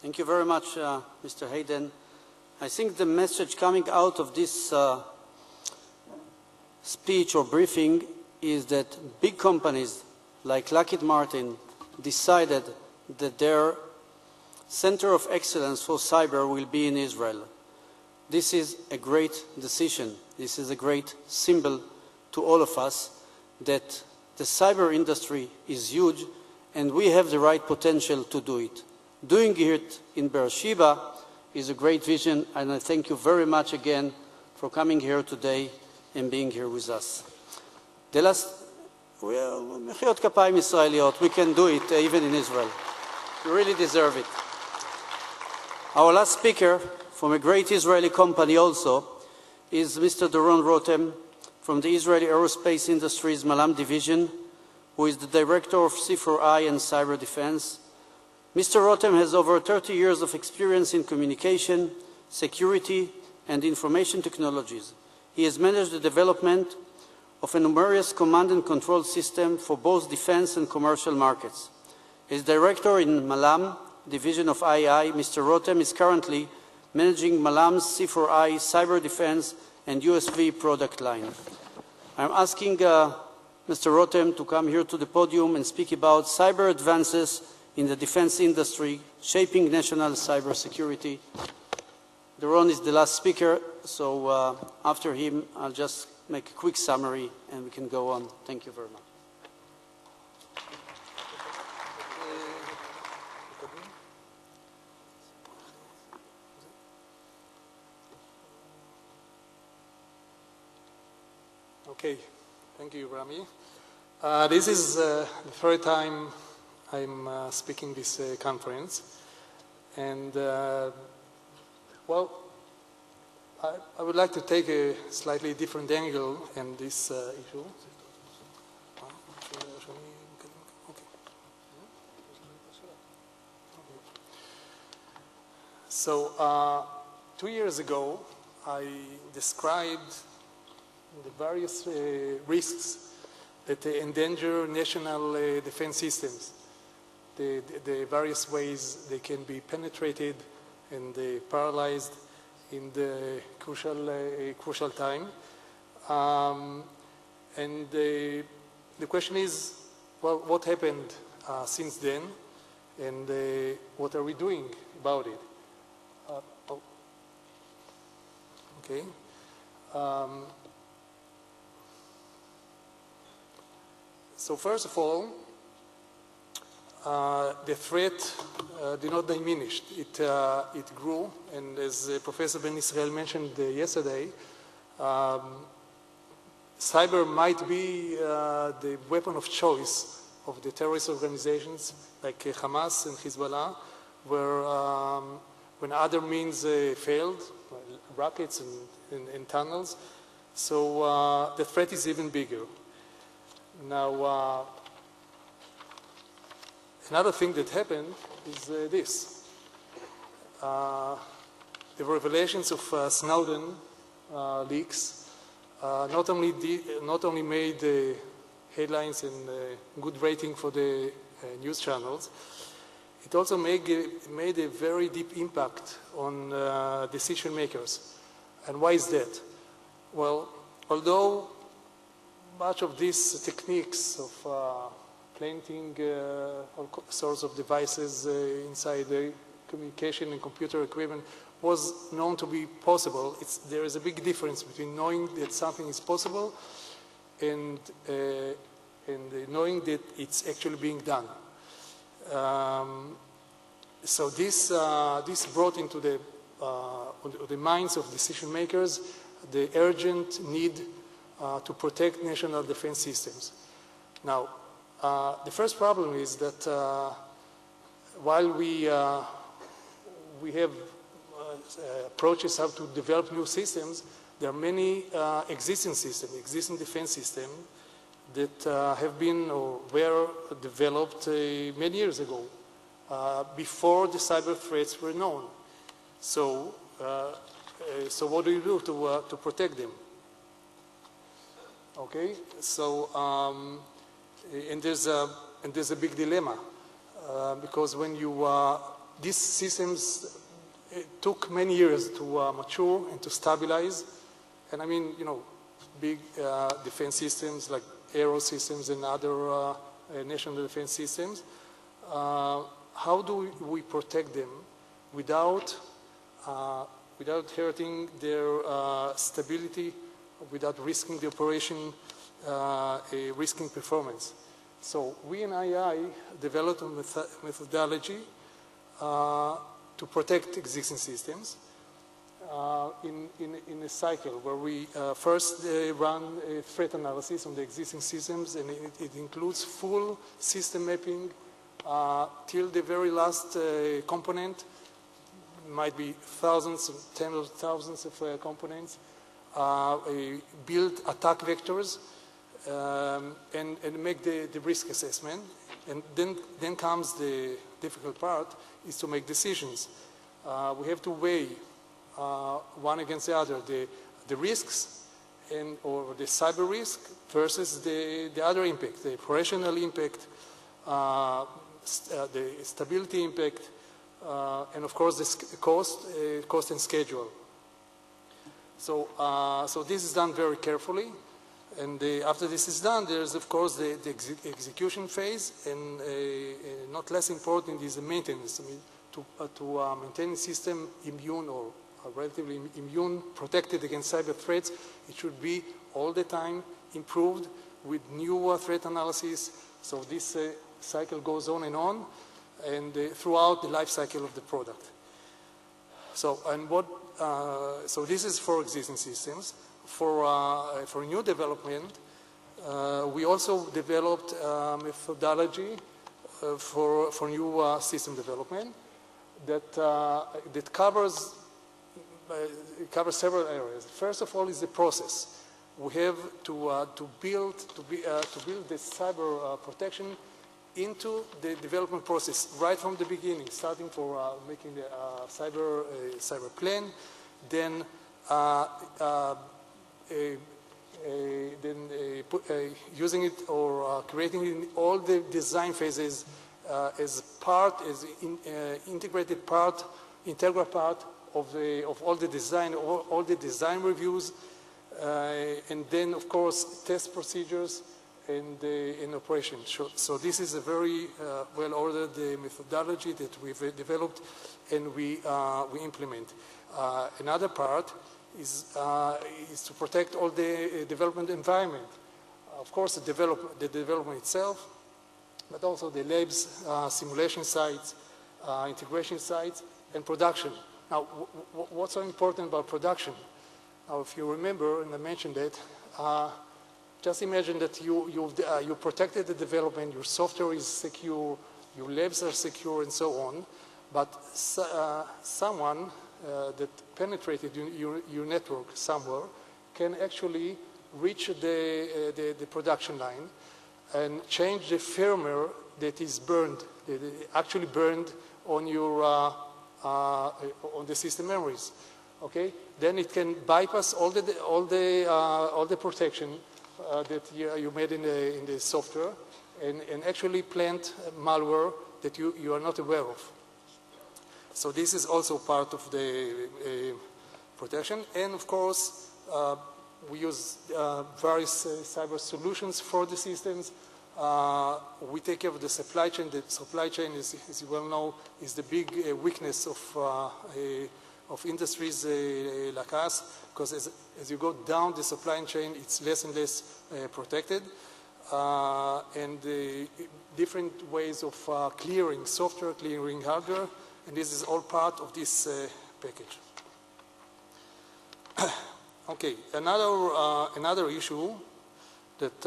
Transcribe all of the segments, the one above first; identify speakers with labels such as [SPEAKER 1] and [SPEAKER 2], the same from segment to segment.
[SPEAKER 1] Thank you very much, Mr. Hayden. I think the message coming out of this speech or briefing is that big companies like Lockheed Martin decided that their center of excellence for cyber will be in Israel. This is a great decision. This is a great symbol to all of us that the cyber industry is huge and we have the right potential to do it. Doing it in Beersheba is a great vision, and I thank you very much again for coming here today and being here with us. The last, מחיאות כפיים ישראליות, we can do it even in Israel. You really deserve it. Our last speaker from a great Israeli company also is Mr. Doron Rotem from the Israeli Aerospace Industries Malam division, who is the director of C4I and cyber defense. Mr. Rotem has over 30 years of experience in communication, security, and information technologies. He has managed the development of a numerous command and control system for both defense and commercial markets. As director in Malam, division of II, Mr. Rotem is currently managing Malam's C4I cyber defense and USV product line. I'm asking Mr. Rotem to come here to the podium and speak about cyber advances in the defense industry, shaping national cyber security. Doron is the last speaker, so after him, I'll just make a quick summary and we can go on. Thank you very much.
[SPEAKER 2] Okay, thank you, Rami. This is the third time I'm speaking this conference, and well, I would like to take a slightly different angle in this issue. So 2 years ago, I described the various risks that endanger national defense systems. The various ways they can be penetrated and paralyzed in the crucial time. And the question is, well, what happened since then, and what are we doing about it? Okay. So first of all, the threat did not diminish. It grew, and as Professor Ben Israel mentioned yesterday, cyber might be the weapon of choice of the terrorist organizations like Hamas and Hezbollah, where when other means failed, rockets and tunnels, so the threat is even bigger. Now, another thing that happened is this. The revelations of Snowden leaks not only made headlines and good rating for the news channels, it also made a very deep impact on decision makers. And why is that? Well, although much of these techniques of planting all sorts of devices inside the communication and computer equipment was known to be possible. There is a big difference between knowing that something is possible and knowing that it's actually being done. So this brought into the minds of decision makers the urgent need to protect national defense systems. Now, the first problem is that while we have approaches how to develop new systems, there are many existing defense systems that have been or were developed many years ago, before the cyber threats were known. So, so what do you do to protect them? Okay, so and there's a big dilemma because when you These systems took many years to mature and to stabilize. And I mean, you know, big defense systems like aero systems and other national defense systems. How do we protect them without hurting their stability, without risking the operation, risking performance? So we in II developed a methodology to protect existing systems in a cycle where we first run a threat analysis on the existing systems, and it includes full system mapping till the very last component. Might be thousands, tens of thousands of components. Build attack vectors and make the risk assessment. And then comes the difficult part, is to make decisions. We have to weigh one against the other, the risks or the cyber risk versus the other impact, the operational impact, the stability impact, and of course the cost and schedule. So this is done very carefully. And after this is done, there's of course the execution phase, and not less important is the maintenance. I mean, to maintain the system immune or relatively immune, protected against cyber threats, it should be all the time improved with new threat analysis. So this cycle goes on, and throughout the life cycle of the product. So so this is for existing systems. For new development, we also developed a methodology for new system development that covers several areas. First of all is the process. We have to build the cyber protection into the development process right from the beginning, starting for making the cyber plan, then using it or creating it in all the design phases as integrated part, integral part of all the design, all the design reviews, and then of course test procedures and in operation. So this is a very well-ordered methodology that we've developed and we implement. Another part is to protect all the development environment. Of course, the development itself, but also the labs, simulation sites, integration sites, and production. Now, what's so important about production? Now, if you remember, and I mentioned that, just imagine that you protected the development, your software is secure, your labs are secure, and so on, but someone that penetrated your network somewhere can actually reach the production line and change the firmware that is burned, actually burned on your on the system memories. Okay, then it can bypass all the protection that you made in the software and actually plant malware that you are not aware of. So this is also part of the protection. And of course, we use various cyber solutions for the systems. We take care of the supply chain. The supply chain, as you well know, is the big weakness of industries like us, because as you go down the supply chain, it's less and less protected. And different ways of clearing software, clearing hardware, and this is all part of this package. Okay, another issue that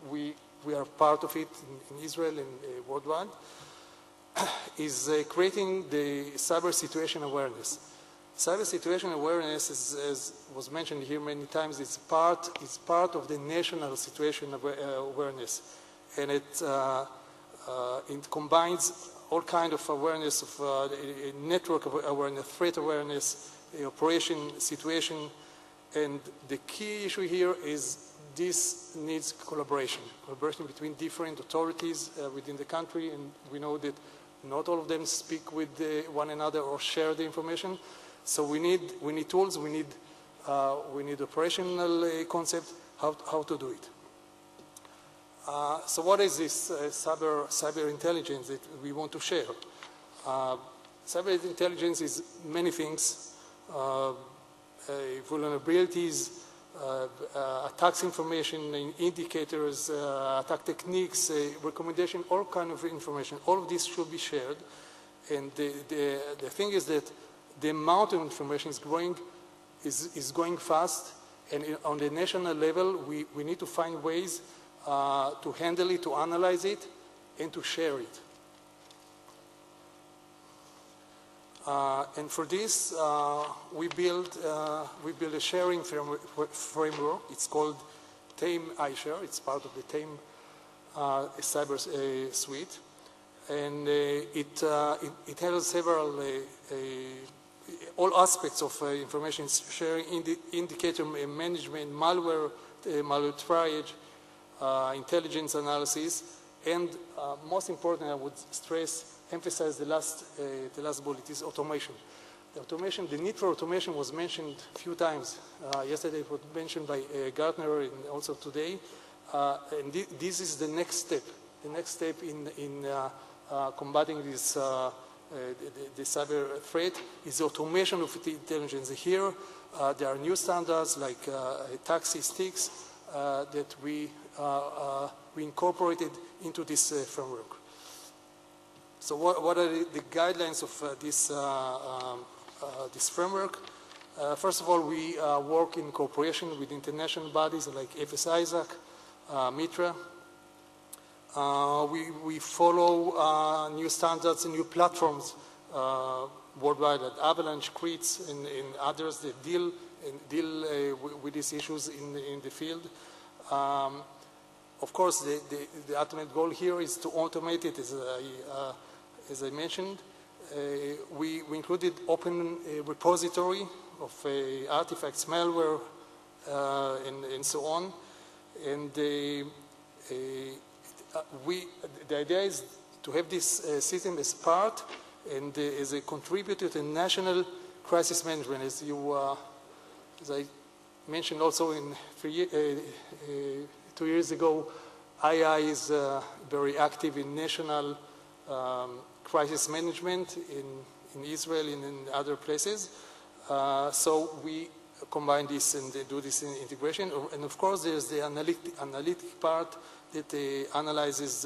[SPEAKER 2] we are part of it in Israel and worldwide is creating the cyber situation awareness. Cyber situation awareness, as was mentioned here many times, it's part of the national situation awareness, and it combines all kinds of awareness of network awareness, threat awareness, operation situation, and the key issue here is this needs collaboration between different authorities within the country, and we know that Not all of them speak with one another or share the information. So we need tools, we need operational concept, how to do it. So what is this cyber intelligence that we want to share? Cyber intelligence is many things, vulnerabilities, attacks information, indicators, attack techniques, recommendation, all kind of information. All of this should be shared. And the thing is that the amount of information is going fast. And on the national level, we need to find ways to handle it, to analyze it, and to share it. And for this, we build a sharing framework. It's called Tame iShare. It's part of the Tame cyber suite, and it handles several all aspects of information sharing, indicator management, malware triage, intelligence analysis, and most important, I would emphasize the last bullet is automation. The need for automation was mentioned a few times. Yesterday it was mentioned by Gartner and also today. And this is the next step. The next step in combating this the cyber threat is automation of the intelligence. Here there are new standards like taxi sticks that we incorporated into this framework. So what are the guidelines of this framework? First of all, we work in cooperation with international bodies like FS-ISAC, MITRA. We follow new standards and new platforms worldwide at Avalanche, Crits, and others that deal with these issues in the field. Of course, the ultimate goal here is to automate it, as I mentioned. We included open repository of artifacts, malware, and so on. And the idea is to have this system as part and as a contributor to national crisis management. As I mentioned also 2 years ago, II is very active in national crisis management in Israel and in other places. So we combine this and do this in integration. And of course, there's the analytic part that analyzes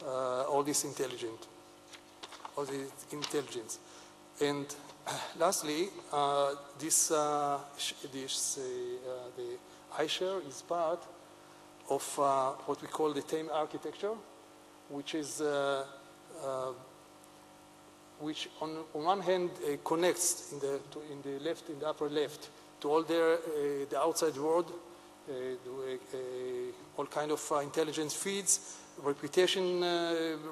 [SPEAKER 2] all this intelligence. And lastly, the iShare is part of what we call the Tame architecture, which is which on one hand connects in the upper left to all the outside world, all kind of intelligence feeds, reputation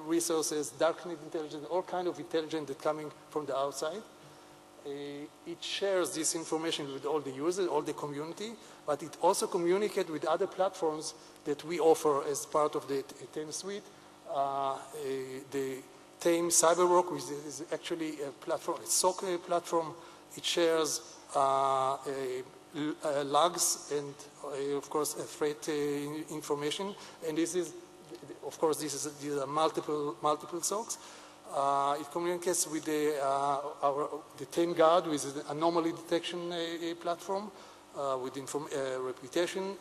[SPEAKER 2] resources, darknet intelligence, all kind of intelligence that coming from the outside. It shares this information with all the users, all the community, but it also communicates with other platforms that we offer as part of the Tame suite. The Tame CyberWork, which is actually a platform, a SOC platform. It shares logs and, of course, threat information. And this is, of course, these are multiple SOCs. It communicates with the Tame Guard, which is an anomaly detection platform with reputation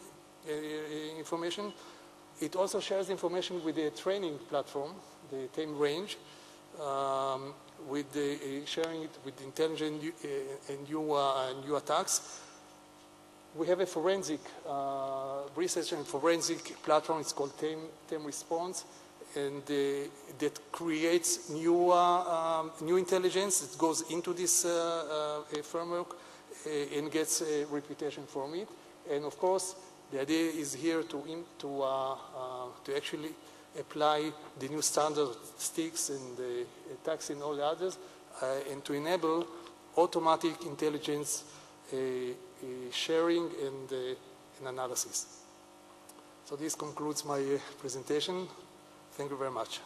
[SPEAKER 2] information. It also shares information with the training platform, the Tame Range, with sharing it with intelligent and new attacks. We have a forensic research and forensic platform. It's called Tame Response, and that creates new intelligence that goes into this framework and gets a reputation from it. And of course, the idea is here to actually apply the new standard sticks and the attacks and all the others, and to enable automatic intelligence sharing and analysis. So this concludes my presentation. Thank you very much.